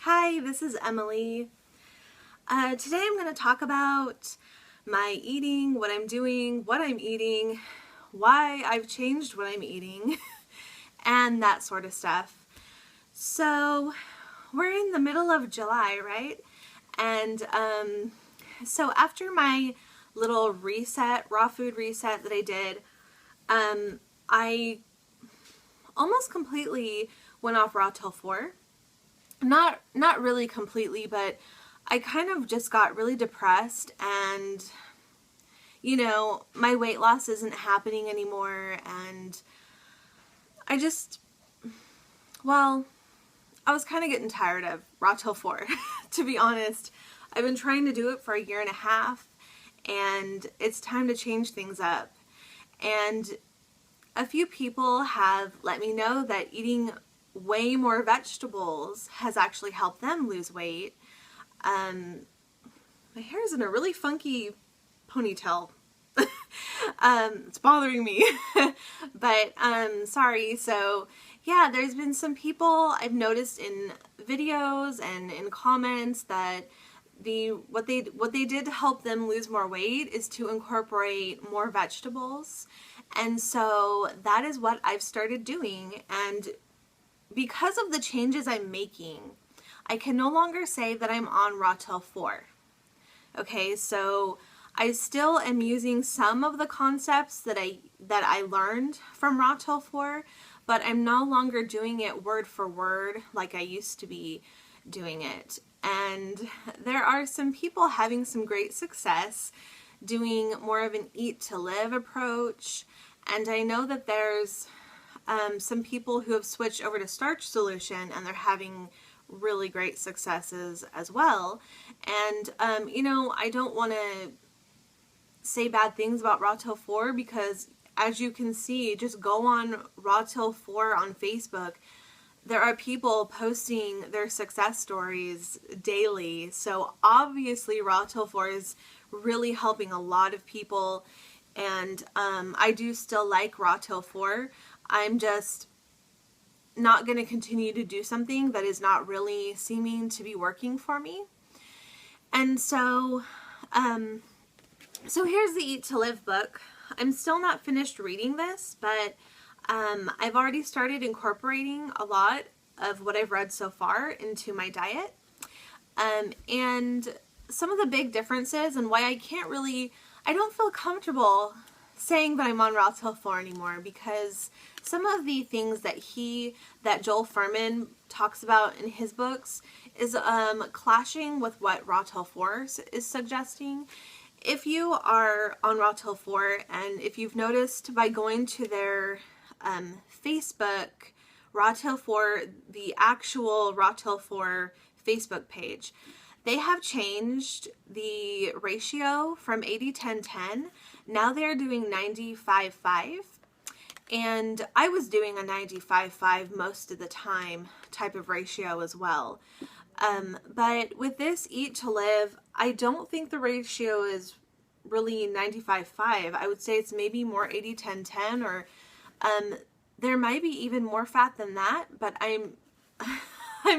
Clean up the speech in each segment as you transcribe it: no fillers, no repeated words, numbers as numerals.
Hi, this is Emily. Today I'm going to talk about my eating, what I'm doing, what I'm eating, why I've changed what I'm eating, and that sort of stuff. So we're in the middle of July, right? And so after my little reset, raw food reset that I did, I almost completely went off raw till 4. Not really completely, but I kind of just got really depressed, and my weight loss isn't happening anymore, and I was kind of getting tired of raw till 4 to be honest. I've been trying to do it for a year and a half, and it's time to change things up. And a few people have let me know that eating way more vegetables has actually helped them lose weight. My hair is in a really funky ponytail. It's bothering me. But sorry. So yeah, there's been some people I've noticed in videos and in comments that what they did to help them lose more weight is to incorporate more vegetables. And so that is what I've started doing, and because of the changes I'm making, I can no longer say that I'm on raw till 4. Okay, so I still am using some of the concepts that I learned from raw till 4, but I'm no longer doing it word for word like I used to be doing it. And there are some people having some great success doing more of an eat to live approach, and I know that there's some people who have switched over to starch solution, and they're having really great successes as well. And I don't want to say bad things about raw till 4, because as you can see, just go on raw till 4 on Facebook. There are people posting their success stories daily. So obviously raw till 4 is really helping a lot of people, and I do still like raw till 4. I'm just not going to continue to do something that is not really seeming to be working for me. And so here's the Eat to Live book. I'm still not finished reading this, but I've already started incorporating a lot of what I've read so far into my diet. And some of the big differences, and why I don't feel comfortable saying that I'm on raw till 4 anymore, because some of the things that Joel Fuhrman talks about in his books is clashing with what raw till 4 is suggesting. If you are on raw till 4, and if you've noticed by going to their Facebook raw till 4, the actual raw till 4 Facebook page, they have changed the ratio from 80-10-10. Now they're doing 95-5. And I was doing a 95-5 most of the time type of ratio as well. But with this Eat to Live, I don't think the ratio is really 95-5. I would say it's maybe more 80-10-10, or there might be even more fat than that, but I'm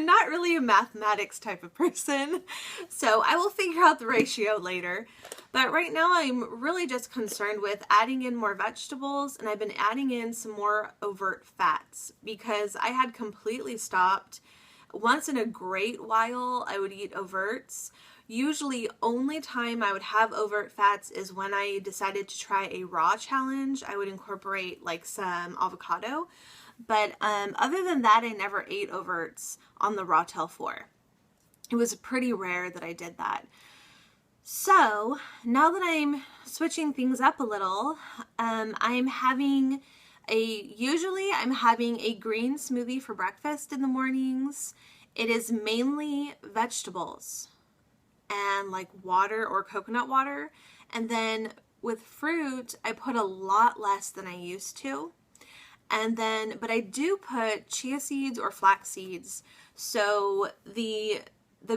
not really a mathematics type of person, so I will figure out the ratio later. But right now I'm really just concerned with adding in more vegetables, and I've been adding in some more overt fats, because I had completely stopped. Once in a great while I would eat overts. Usually only time I would have overt fats is when I decided to try a raw challenge. I would incorporate like some avocado. But other than that, I never ate overts on the raw till 4. It was pretty rare that I did that. So now that I'm switching things up a little, I'm having I'm having a green smoothie for breakfast in the mornings. It is mainly vegetables and like water or coconut water. And then with fruit, I put a lot less than I used to. And then, but I do put chia seeds or flax seeds. So the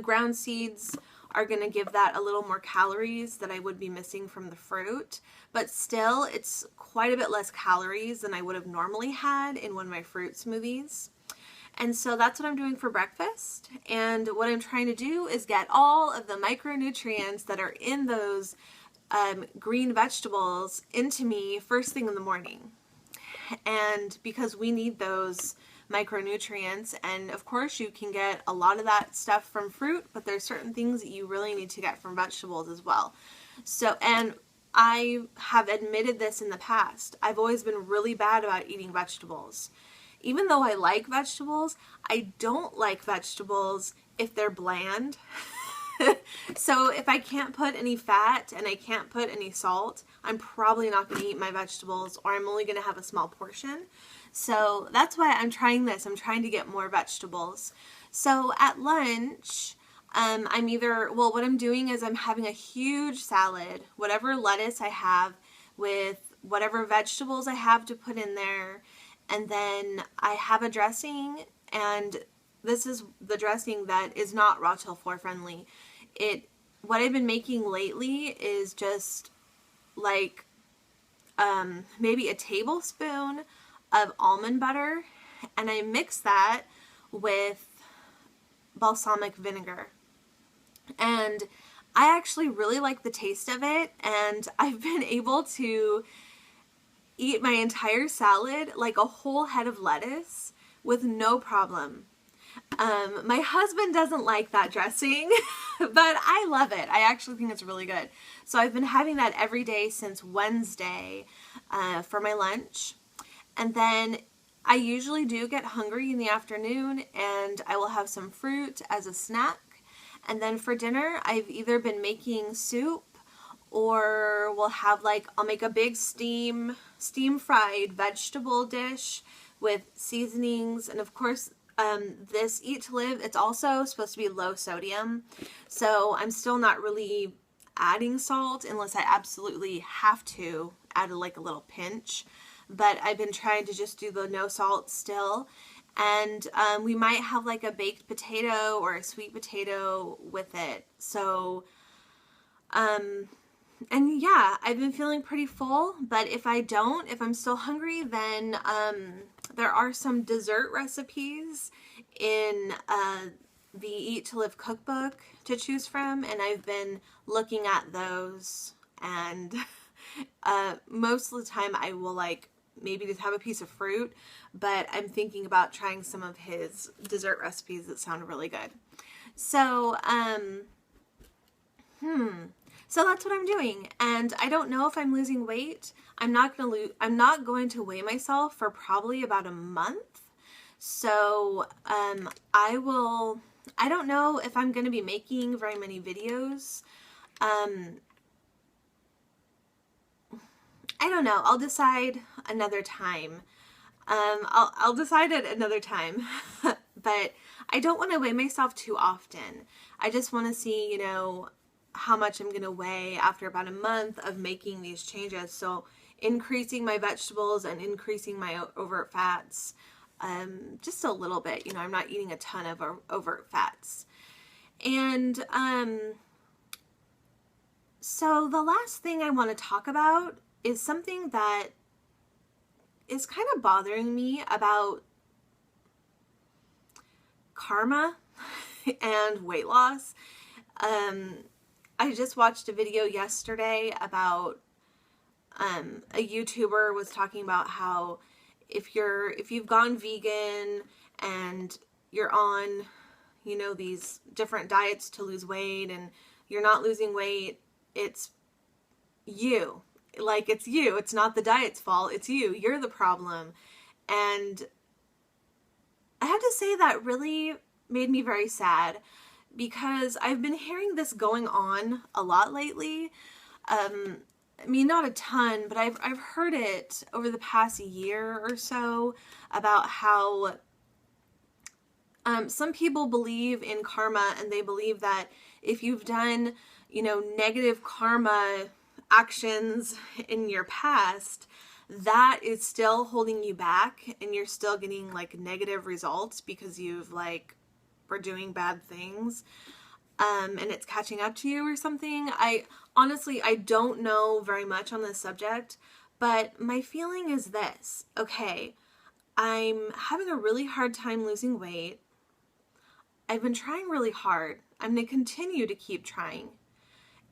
ground seeds are going to give that a little more calories that I would be missing from the fruit. But still, it's quite a bit less calories than I would have normally had in one of my fruit smoothies. And so that's what I'm doing for breakfast. And what I'm trying to do is get all of the micronutrients that are in those green vegetables into me first thing in the morning. And because we need those micronutrients, and of course you can get a lot of that stuff from fruit, but there's certain things that you really need to get from vegetables as well. So, and I have admitted this in the past. I've always been really bad about eating vegetables. Even though I like vegetables, I don't like vegetables if they're bland. So if I can't put any fat and I can't put any salt, I'm probably not going to eat my vegetables, or I'm only going to have a small portion. So that's why I'm trying this. I'm trying to get more vegetables. So at lunch, what I'm doing is I'm having a huge salad, whatever lettuce I have with whatever vegetables I have to put in there. And then I have a dressing, and this is the dressing that is not raw till 4 friendly. What I've been making lately is just like maybe a tablespoon of almond butter, and I mix that with balsamic vinegar. And I actually really like the taste of it, and I've been able to eat my entire salad, like a whole head of lettuce, with no problem. My husband doesn't like that dressing, but I love it. I actually think it's really good. So I've been having that every day since Wednesday for my lunch. And then I usually do get hungry in the afternoon, and I will have some fruit as a snack. And then for dinner, I've either been making soup, or we'll have I'll make a big steam fried vegetable dish with seasonings. And of course, this Eat to Live, it's also supposed to be low sodium. So I'm still not really adding salt unless I absolutely have to add a little pinch. But I've been trying to just do the no salt still. And we might have a baked potato or a sweet potato with it. So, and yeah, I've been feeling pretty full, but if I'm still hungry, then there are some dessert recipes in the Eat to Live cookbook to choose from, and I've been looking at those, and most of the time I will maybe just have a piece of fruit, but I'm thinking about trying some of his dessert recipes that sound really good. So, so that's what I'm doing, and I don't know if I'm losing weight. I'm not going to weigh myself for probably about a month. So, I don't know if I'm going to be making very many videos. I don't know. I'll decide another time. I'll decide at another time, but I don't want to weigh myself too often. I just want to see, how much I'm going to weigh after about a month of making these changes. So increasing my vegetables and increasing my overt fats, just a little bit. I'm not eating a ton of overt fats. And so the last thing I want to talk about is something that is kind of bothering me about karma and weight loss. I just watched a video yesterday about a YouTuber was talking about how if you've gone vegan and you're on, these different diets to lose weight and you're not losing weight, it's you. It's you. It's not the diet's fault. It's you. You're the problem. And I have to say that really made me very sad, because I've been hearing this going on a lot lately. Not a ton, but I've heard it over the past year or so about how some people believe in karma, and they believe that if you've done, negative karma actions in your past, that is still holding you back, and you're still getting negative results because you've were doing bad things, and it's catching up to you or something. I don't know very much on this subject, but my feeling is this. Okay, I'm having a really hard time losing weight. I've been trying really hard. I'm going to continue to keep trying.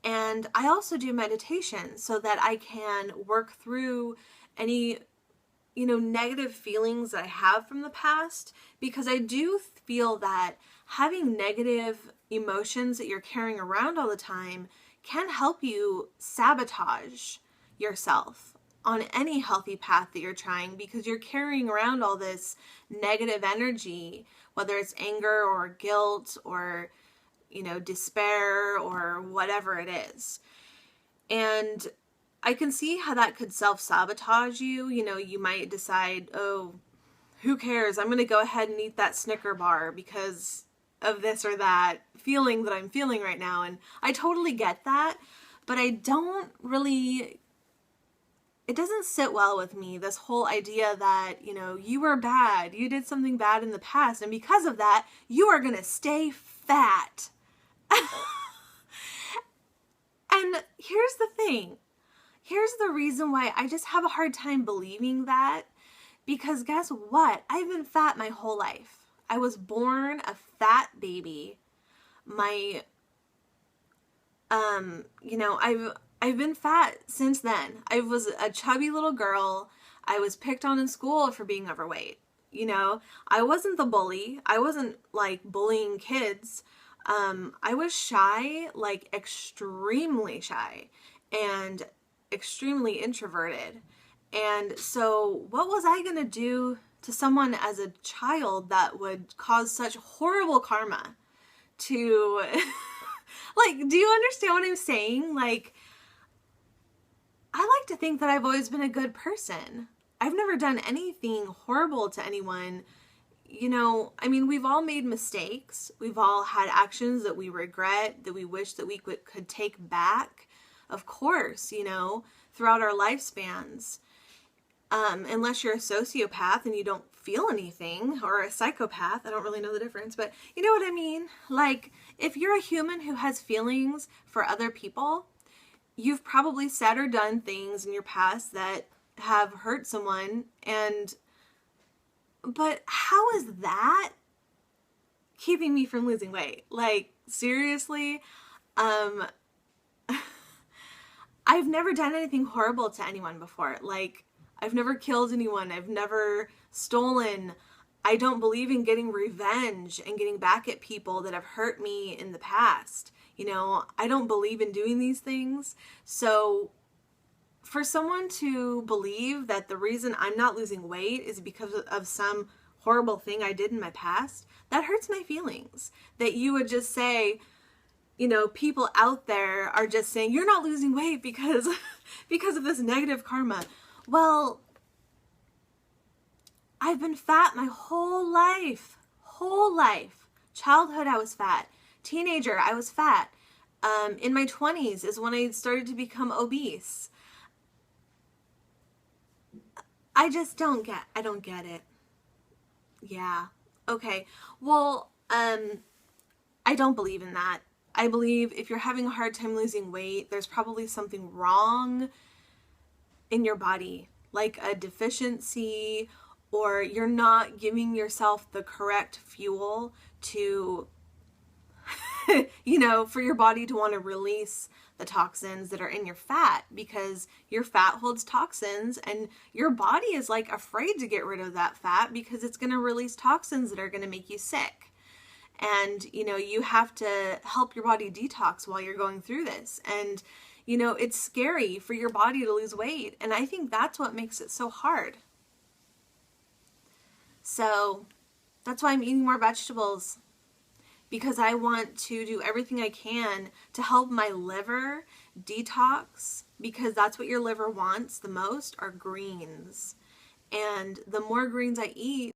And I also do meditation so that I can work through any, negative feelings that I have from the past, because I do feel that having negative emotions that you're carrying around all the time can help you sabotage yourself on any healthy path that you're trying, because you're carrying around all this negative energy, whether it's anger or guilt or, despair or whatever it is. And I can see how that could self-sabotage you. You might decide, oh, who cares? I'm going to go ahead and eat that Snicker bar because of this or that feeling that I'm feeling right now. And I totally get that, but I don't really, it doesn't sit well with me, this whole idea that, you were bad, you did something bad in the past, and because of that, you are going to stay fat. And here's the thing. Here's the reason why I just have a hard time believing that. Because guess what? I've been fat my whole life. I was born a fat baby. I've been fat since then. I was a chubby little girl. I was picked on in school for being overweight. I wasn't the bully. I wasn't like bullying kids. I was shy, like extremely shy and extremely introverted. And so what was I going to do to someone as a child that would cause such horrible karma to, like, do you understand what I'm saying? Like, I like to think that I've always been a good person. I've never done anything horrible to anyone. We've all made mistakes. We've all had actions that we regret, that we wish that we could take back, of course, throughout our lifespans. Unless you're a sociopath and you don't feel anything, or a psychopath, I don't really know the difference, but you know what I mean? Like, if you're a human who has feelings for other people, you've probably said or done things in your past that have hurt someone, but how is that keeping me from losing weight? Like, seriously? I've never done anything horrible to anyone before. Like, I've never killed anyone. I've never stolen. I don't believe in getting revenge and getting back at people that have hurt me in the past. I don't believe in doing these things. So for someone to believe that the reason I'm not losing weight is because of some horrible thing I did in my past, that hurts my feelings. That you would just say, people out there are just saying, you're not losing weight because of this negative karma. Well, I've been fat my whole life. Childhood, I was fat. Teenager, I was fat. In my 20s is when I started to become obese. I don't get it. Yeah. Okay. Well, I don't believe in that. I believe if you're having a hard time losing weight, there's probably something wrong in your body, like a deficiency, or you're not giving yourself the correct fuel to, for your body to want to release the toxins that are in your fat, because your fat holds toxins and your body is like afraid to get rid of that fat because it's going to release toxins that are going to make you sick. And, you have to help your body detox while you're going through this. And, it's scary for your body to lose weight. And I think that's what makes it so hard. So that's why I'm eating more vegetables, because I want to do everything I can to help my liver detox, because that's what your liver wants the most, are greens. And the more greens I eat,